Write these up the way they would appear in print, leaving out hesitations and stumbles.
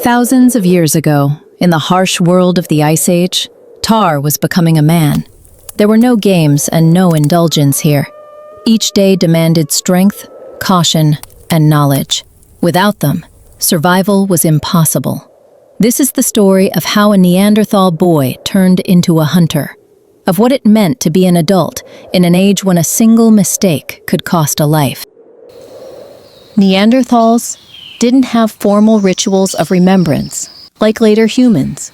Thousands of years ago, in the harsh world of the Ice Age, Tar was becoming a man. There were no games and no indulgence here. Each day demanded strength, caution, and knowledge. Without them, survival was impossible. This is the story of how a Neanderthal boy turned into a hunter, of what it meant to be an adult in an age when a single mistake could cost a life. Neanderthals didn't have formal rituals of remembrance, like later humans,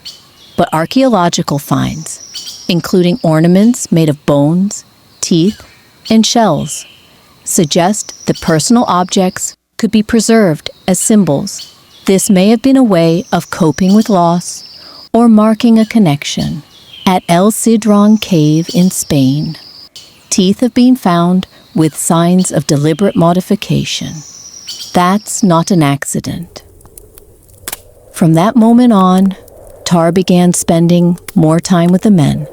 but archaeological finds, including ornaments made of bones, teeth, and shells, suggest that personal objects could be preserved as symbols. This may have been a way of coping with loss or marking a connection. At El Cidrón Cave in Spain, teeth have been found with signs of deliberate modification. That's not an accident. From that moment on, Tar began spending more time with the men.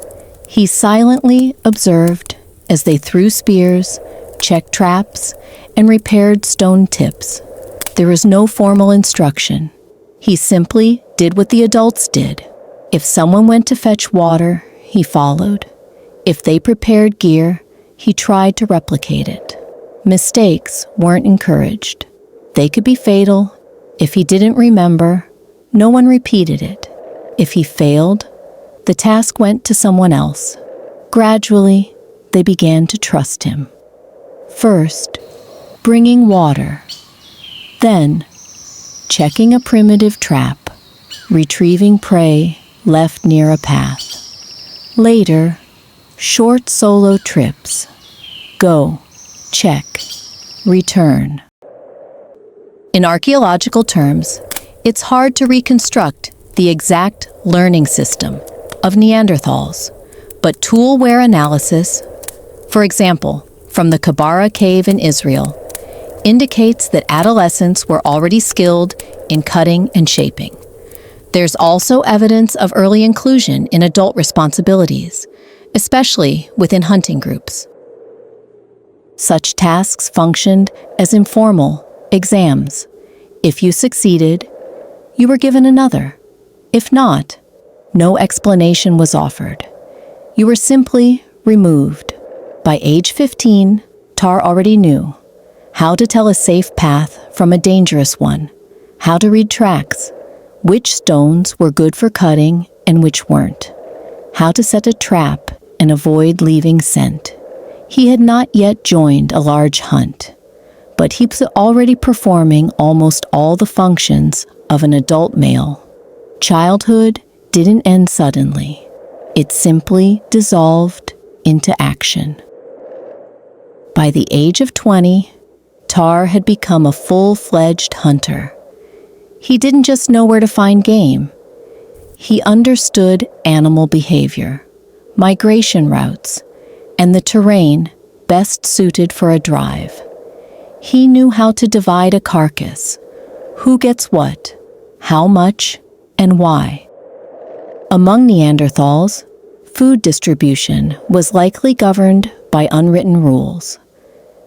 He silently observed as they threw spears, checked traps, and repaired stone tips. There was no formal instruction. He simply did what the adults did. If someone went to fetch water, he followed. If they prepared gear, he tried to replicate it. Mistakes weren't encouraged. They could be fatal. If he didn't remember, no one repeated it. If he failed, the task went to someone else. Gradually, they began to trust him. First, bringing water. Then, checking a primitive trap, retrieving prey left near a path. Later, short solo trips. Go, check, return. In archaeological terms, it's hard to reconstruct the exact learning system of Neanderthals, but tool-wear analysis, for example, from the Kebara cave in Israel, indicates that adolescents were already skilled in cutting and shaping. There's also evidence of early inclusion in adult responsibilities, especially within hunting groups. Such tasks functioned as informal exams. If you succeeded, you were given another. If not, no explanation was offered. You were simply removed. By age 15, Tar already knew how to tell a safe path from a dangerous one, how to read tracks, which stones were good for cutting and which weren't, how to set a trap and avoid leaving scent. He had not yet joined a large hunt, but he was already performing almost all the functions of an adult male. Childhood didn't end suddenly. It simply dissolved into action. By the age of 20, Tar had become a full-fledged hunter. He didn't just know where to find game. He understood animal behavior, migration routes, and the terrain best suited for a drive. He knew how to divide a carcass, who gets what, how much, and why. Among Neanderthals, food distribution was likely governed by unwritten rules.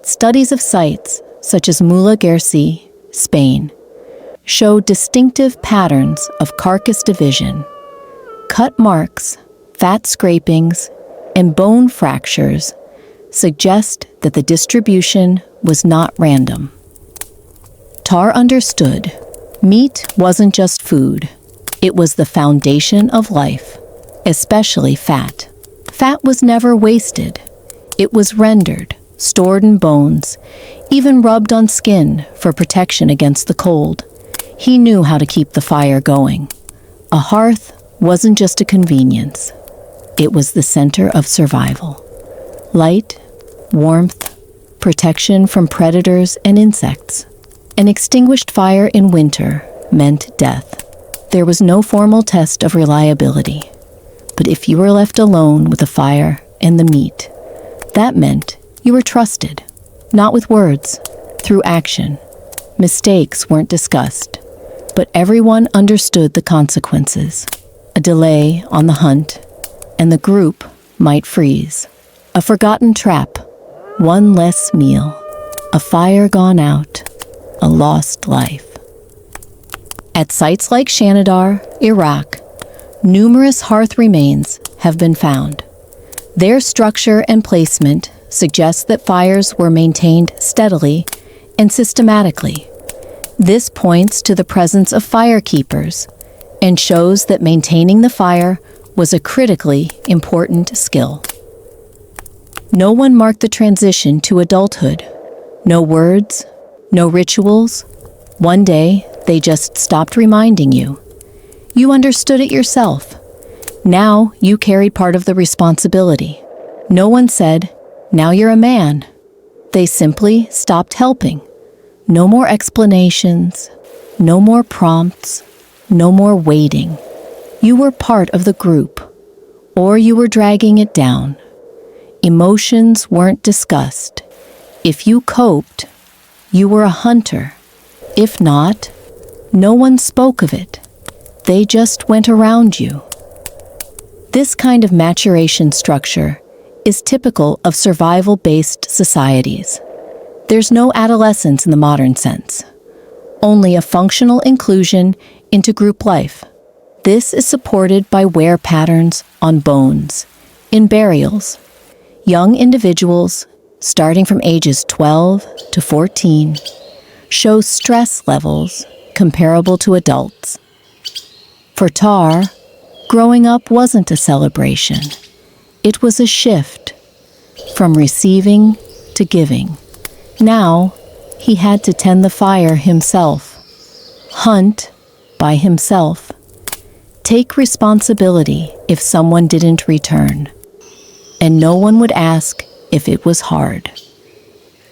Studies of sites, such as Mula Gersi, Spain, show distinctive patterns of carcass division. Cut marks, fat scrapings, and bone fractures suggest that the distribution was not random. Tar understood meat wasn't just food. It was the foundation of life, especially fat. Fat was never wasted. It was rendered, stored in bones, even rubbed on skin for protection against the cold. He knew how to keep the fire going. A hearth wasn't just a convenience. It was the center of survival. Light, warmth, protection from predators and insects. An extinguished fire in winter meant death. There was no formal test of reliability. But if you were left alone with the fire and the meat, that meant you were trusted, not with words, through action. Mistakes weren't discussed, but everyone understood the consequences. A delay on the hunt, and the group might freeze. A forgotten trap, one less meal, a fire gone out, a lost life. At sites like Shanidar, Iraq, numerous hearth remains have been found. Their structure and placement suggests that fires were maintained steadily and systematically. This points to the presence of firekeepers and shows that maintaining the fire was a critically important skill. No one marked the transition to adulthood. No words, no rituals. One day, they just stopped reminding you. You understood it yourself. Now you carried part of the responsibility. No one said, "Now you're a man." They simply stopped helping. No more explanations, no more prompts, no more waiting. You were part of the group, or you were dragging it down. Emotions weren't discussed. If you coped, you were a hunter. If not, no one spoke of it. They just went around you. This kind of maturation structure is typical of survival-based societies. There's no adolescence in the modern sense, only a functional inclusion into group life. This is supported by wear patterns on bones, in burials. Young individuals, starting from ages 12 to 14, show stress levels comparable to adults. For Tar, growing up wasn't a celebration. It was a shift from receiving to giving. Now, he had to tend the fire himself, hunt by himself, take responsibility if someone didn't return, and no one would ask if it was hard.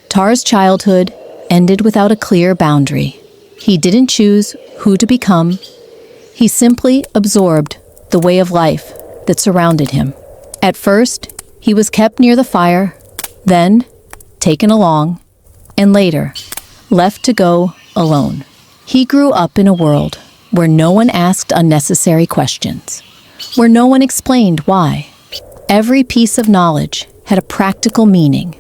Tar's childhood ended without a clear boundary. He didn't choose who to become. He simply absorbed the way of life that surrounded him. At first, he was kept near the fire, then taken along, and later, left to go alone. He grew up in a world where no one asked unnecessary questions, where no one explained why. Every piece of knowledge had a practical meaning.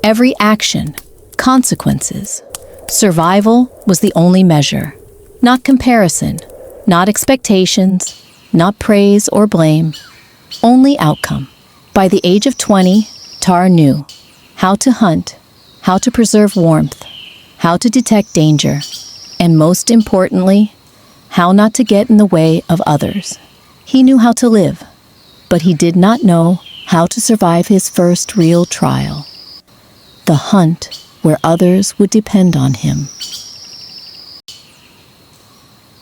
Every action, consequences. Survival was the only measure, not comparison, not expectations, not praise or blame, only outcome. By the age of 20, Tar knew how to hunt, how to preserve warmth, how to detect danger, and most importantly, how not to get in the way of others. He knew how to live, but he did not know how to survive his first real trial, the hunt where others would depend on him.